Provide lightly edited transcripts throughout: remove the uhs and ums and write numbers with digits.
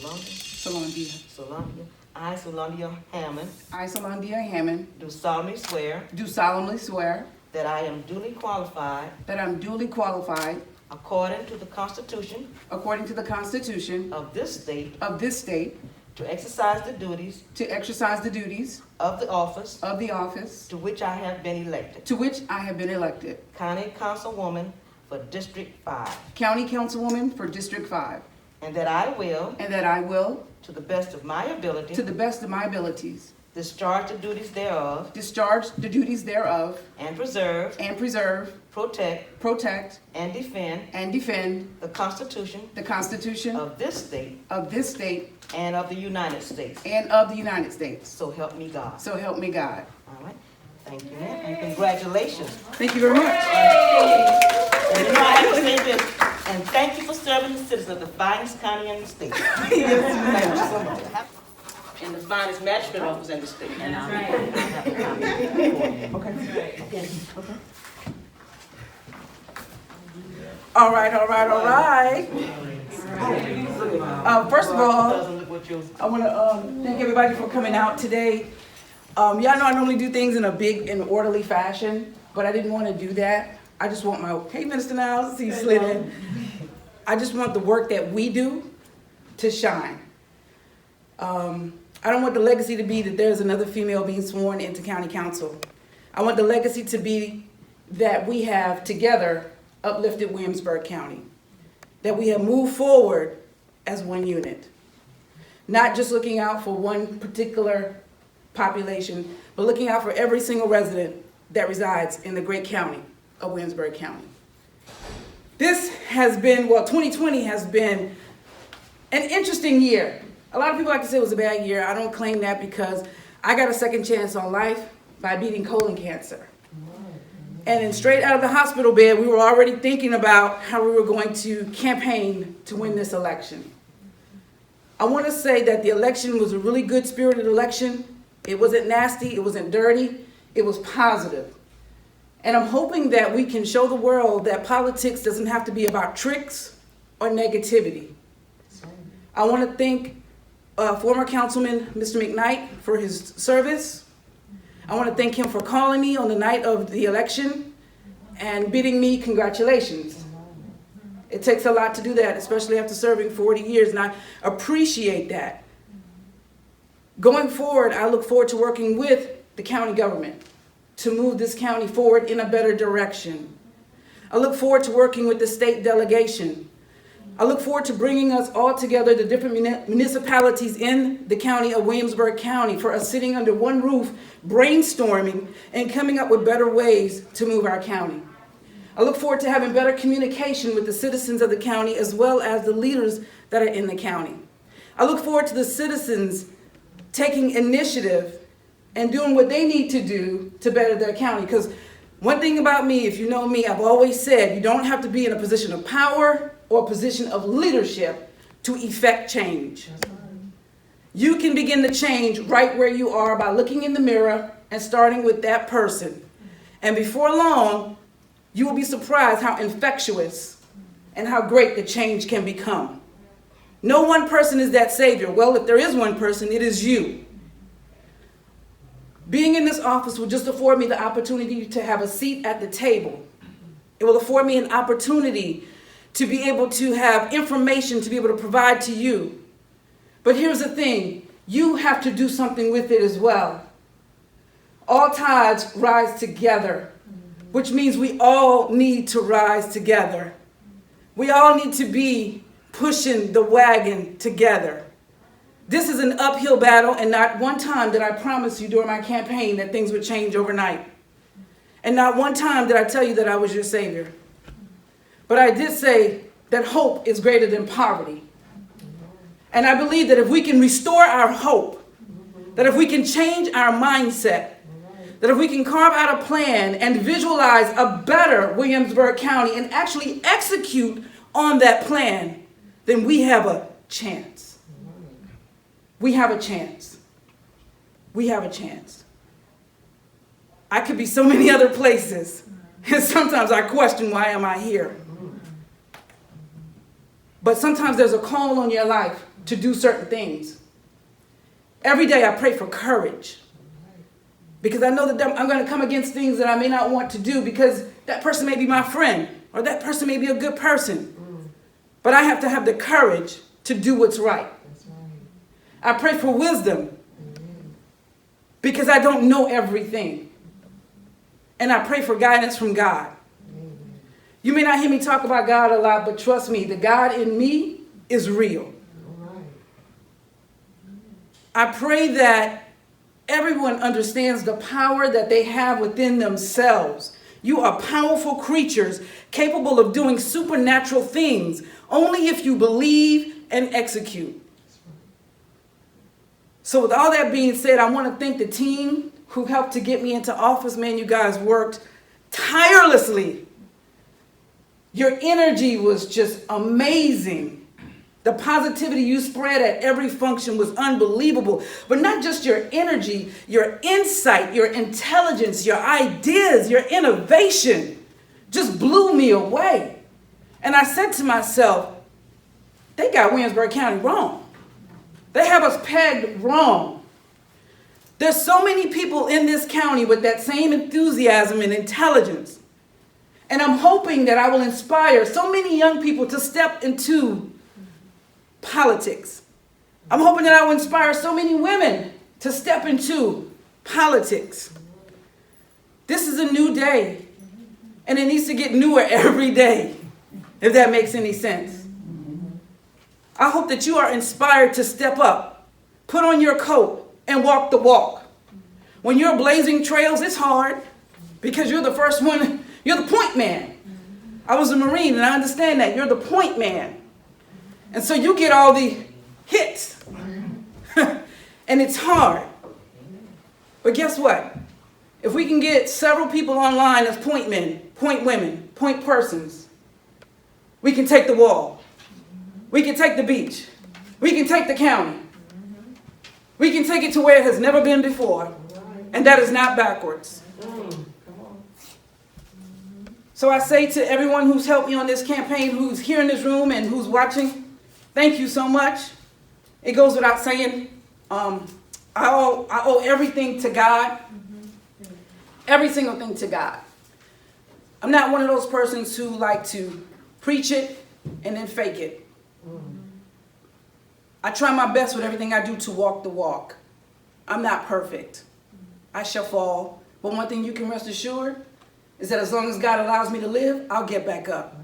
Sulondia. Sulondia. I, Sulondia Hammond, I, Sulondia Hammond, do solemnly swear that I am duly qualified according to the Constitution according to the Constitution of this state of this state to exercise the duties to exercise the duties of the office of the office to which I have been elected. County Councilwoman for District 5. Councilwoman for District 5. And that I will, To the best of my abilities, discharge the duties thereof, and preserve, protect, and defend the Constitution of this state and of the United States. So help me God. All right. Thank you, ma'am. And congratulations. Thank you very much. And you know, I have to say this. And thank you for serving the citizens of the finest county in the state. Thank you so much. And the finest magistrate office in the state. And I'll have a copy for you. Okay. All right. First of all, I want to thank everybody for coming out today. Y'all know I normally do things in a big and orderly fashion, but I didn't want to do that. I just want hey, Minister Niles, he slid in. I just want the work that we do to shine. I don't want the legacy to be that there's another female being sworn into county council. I want the legacy to be that we have together uplifted Williamsburg County, that we have moved forward as one unit, not just looking out for one particular population, but looking out for every single resident that resides in the great county of Williamsburg County. This has been, 2020 has been an interesting year. A lot of people like to say it was a bad year. I don't claim that because I got a second chance on life by beating colon cancer. And then straight out of the hospital bed, we were already thinking about how we were going to campaign to win this election. I want to say that the election was a really good spirited election. It wasn't nasty, it wasn't dirty, it was positive. And I'm hoping that we can show the world that politics doesn't have to be about tricks or negativity. I want to thank former Councilman Mr. McKnight for his service. I want to thank him for calling me on the night of the election and bidding me congratulations. It takes a lot to do that, especially after serving 40 years, and I appreciate that. Going forward, I look forward to working with the county government to move this county forward in a better direction. I look forward to working with the state delegation. I look forward to bringing us all together, the different municipalities in the county of Williamsburg County, for us sitting under one roof, brainstorming and coming up with better ways to move our county. I look forward to having better communication with the citizens of the county as well as the leaders that are in the county. I look forward to the citizens taking initiative and doing what they need to do to better their county. Because one thing about me, if you know me, I've always said you don't have to be in a position of power or a position of leadership to effect change. You can begin to change right where you are by looking in the mirror and starting with that person. And before long, you will be surprised how infectious and how great the change can become. No one person is that savior. Well, if there is one person, it is you. Being in this office will just afford me the opportunity to have a seat at the table. It will afford me an opportunity to be able to have information to be able to provide to you. But here's the thing, you have to do something with it as well. All tides rise together, which means we all need to rise together. We all need to be pushing the wagon together. This is an uphill battle, and not one time did I promise you during my campaign that things would change overnight. And not one time did I tell you that I was your savior. But I did say that hope is greater than poverty. And I believe that if we can restore our hope, that if we can change our mindset, that if we can carve out a plan and visualize a better Williamsburg County and actually execute on that plan, then we have a chance. We have a chance. We have a chance. I could be so many other places, and sometimes I question, why am I here? But sometimes there's a call on your life to do certain things. Every day I pray for courage. Because I know that I'm going to come against things that I may not want to do because that person may be my friend or that person may be a good person. But I have to have the courage to do what's right. I pray for wisdom because I don't know everything. And I pray for guidance from God. You may not hear me talk about God a lot, but trust me, the God in me is real. I pray that everyone understands the power that they have within themselves. You are powerful creatures capable of doing supernatural things only if you believe and execute. So with all that being said, I want to thank the team who helped to get me into office. Man, you guys worked tirelessly. Your energy was just amazing. The positivity you spread at every function was unbelievable. But not just your energy, your insight, your intelligence, your ideas, your innovation just blew me away. And I said to myself, they got Williamsburg County wrong. They have us pegged wrong. There's so many people in this county with that same enthusiasm and intelligence. And I'm hoping that I will inspire so many young people to step into politics. I'm hoping that I will inspire so many women to step into politics. This is a new day, and it needs to get newer every day, if that makes any sense. I hope that you are inspired to step up, put on your coat, and walk the walk. When you're blazing trails, it's hard because you're the first one, you're the point man. I was a Marine, and I understand that. You're the point man. And so you get all the hits. And it's hard. But guess what? If we can get several people online as point men, point women, point persons, we can take the wall. We can take the beach. We can take the county. We can take it to where it has never been before. And that is not backwards. So I say to everyone who's helped me on this campaign, who's here in this room and who's watching, thank you so much. It goes without saying, I owe everything to God. Every single thing to God. I'm not one of those persons who like to preach it and then fake it. I try my best with everything I do to walk the walk. I'm not perfect. I shall fall. But one thing you can rest assured is that as long as God allows me to live, I'll get back up.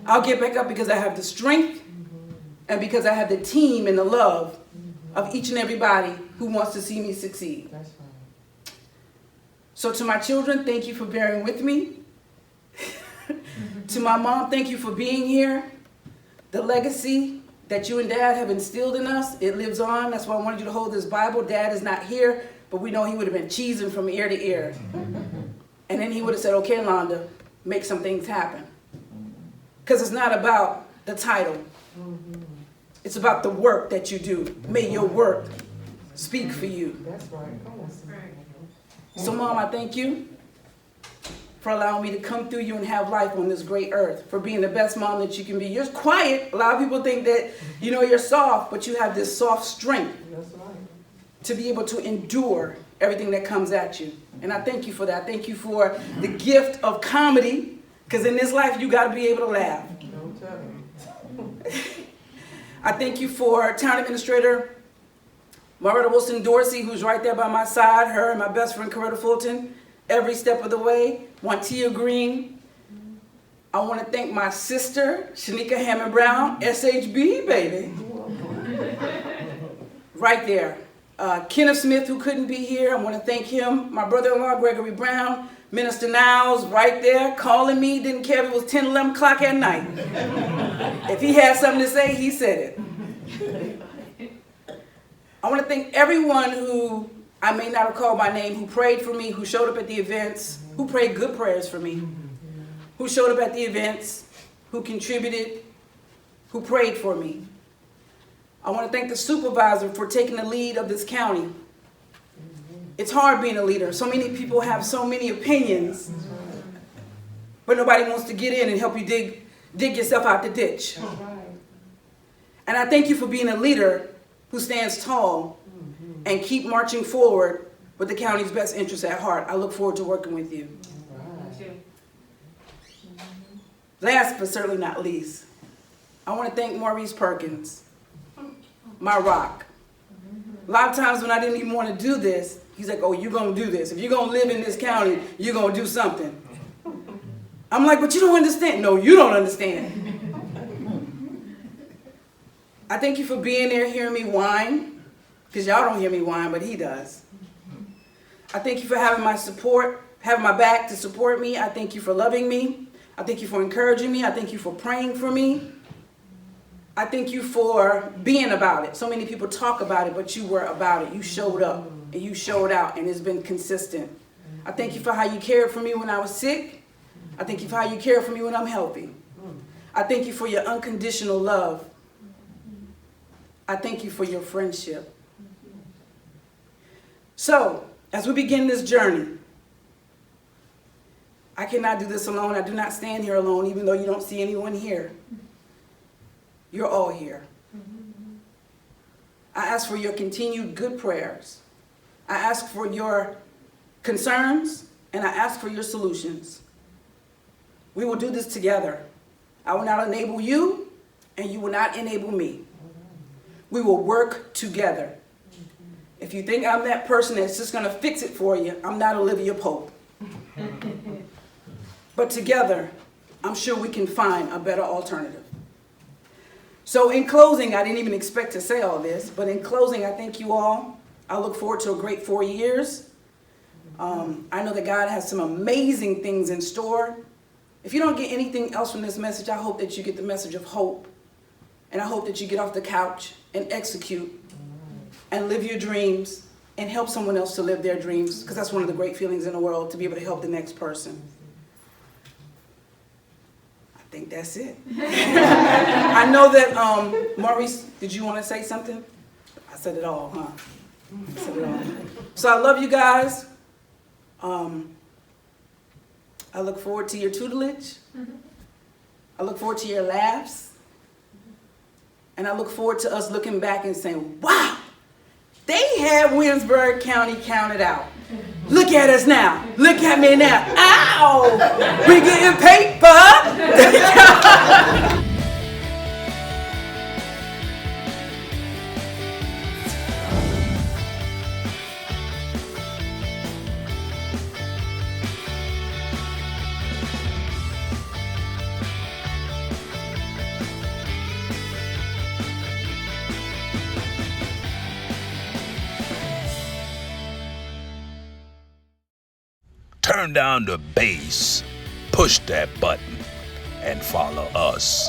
I'll get back up because I have the strength and because I have the team and the love of each and everybody who wants to see me succeed. So to my children, thank you for bearing with me. To my mom, thank you for being here. The legacy that you and Dad have instilled in us, it lives on. That's why I wanted you to hold this Bible. Dad is not here, but we know he would have been cheesing from ear to ear. And then he would have said, okay, Londa, make some things happen. Because it's not about the title. It's about the work that you do. May your work speak for you. That's right. So, Mom, I thank you for allowing me to come through you and have life on this great earth, for being the best mom that you can be. You're quiet. A lot of people think that, you're soft, but you have this soft strength to be able to endure everything that comes at you. And I thank you for that. Thank you for the gift of comedy, because in this life, you got to be able to laugh. I thank you for Town Administrator Maretta Wilson Dorsey, who's right there by my side, her and my best friend Coretta Fulton, every step of the way. Wantia Green. I want to thank my sister, Shanika Hammond Brown, SHB, baby. Right there. Kenneth Smith, who couldn't be here, I want to thank him. My brother-in-law, Gregory Brown. Minister Niles, right there, calling me, didn't care if it was 10, 11 o'clock at night. If he had something to say, he said it. I want to thank everyone who I may not have called by name, who prayed for me, who showed up at the events, who prayed good prayers for me, who showed up at the events, who contributed, who prayed for me. I want to thank the supervisor for taking the lead of this county. It's hard being a leader. So many people have so many opinions, but nobody wants to get in and help you dig yourself out the ditch. And And I thank you for being a leader who stands tall and keep marching forward with the county's best interests at heart. I look forward to working with you. Last but certainly not least, I want to thank Maurice Perkins, my rock. A lot of times when I didn't even want to do this, he's like, oh, you're going to do this. If you're going to live in this county, you're going to do something. I'm like, but you don't understand. No, you don't understand. I thank you for being there, hearing me whine, because y'all don't hear me whine, but he does. I thank you for having my support, having my back to support me. I thank you for loving me. I thank you for encouraging me. I thank you for praying for me. I thank you for being about it. So many people talk about it, but you were about it. You showed up and you showed out, and it's been consistent. I thank you for how you cared for me when I was sick. I thank you for how you care for me when I'm healthy. I thank you for your unconditional love. I thank you for your friendship. So, as we begin this journey, I cannot do this alone. I do not stand here alone, even though you don't see anyone here. You're all here. I ask for your continued good prayers. I ask for your concerns, and I ask for your solutions. We will do this together. I will not enable you, and you will not enable me. We will work together. If you think I'm that person that's just going to fix it for you, I'm not Olivia Pope. But together, I'm sure we can find a better alternative. So in closing, I didn't even expect to say all this, but in closing, I thank you all. I look forward to a great 4 years. I know that God has some amazing things in store. If you don't get anything else from this message, I hope that you get the message of hope. And I hope that you get off the couch and execute and live your dreams and help someone else to live their dreams, because that's one of the great feelings in the world, to be able to help the next person. I think that's it. I know that, Maurice, did you want to say something? I said it all, huh? I said it all. So I love you guys. I look forward to your tutelage. I look forward to your laughs. And I look forward to us looking back and saying, wow, they had Winsburg County counted out. Look at us now. Look at me now. Ow! We getting paper. Turn down the bass, push that button, and follow us.